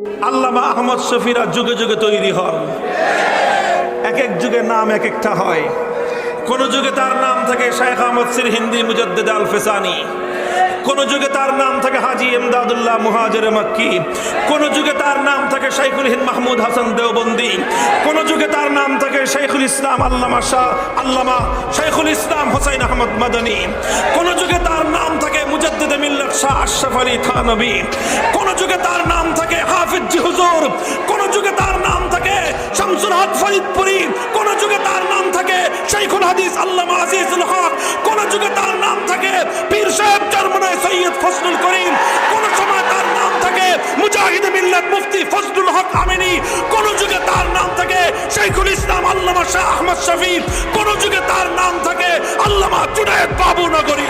আল্লামা আহমদ শফিরা যুগে যুগে তৈরি হন, এক এক যুগে নাম এক একটা হয়। কোন যুগে তার নাম থাকে শেখ আহমদ সিরহিন্দি মুজাদ্দিদ আল ফেসানি, কোন যুগে তার নাম থাকে হাজি ইমদাদুল্লাহ মুহাজির মক্কি, কোন যুগে তার নাম থাকে শাইখুল হিন্দ মাহমুদ হাসান দেওবন্দি, কোন যুগে তার নাম থাকে শাইখুল ইসলাম আল্লামা শাইখুল ইসলাম হোসাইন আহমদ মাদানী, কোন যুগে তার নাম থাকে মুজাদ্দিদ মিল্লাত শাহ আশরাফ আলী থানভী, কোন যুগে তার নাম থাকে হাফিজ জি হুজুর, কোন যুগে তার নাম থাকে শামসুল হক ফরিদপুরি, কোন যুগে তার নাম থাকে শাইখুল হাদিস আল্লামা আজিজুল হক, কোন যুগে তার নাম থাকে পীর সাহেব জার্মানায় সৈয়দ ফজলুল করিম, কোন সময় তার নাম থাকে মুজাহিদ মিল্লাত মুফতি ফজলুল হক আমিনী, কোন যুগে তার নাম থাকে শাইখুল ইসলাম আল্লামা শাহ আহমদ শফি, কোন যুগে তার নাম থাকে আল্লামা জুনায়েদ বাবু নগরী।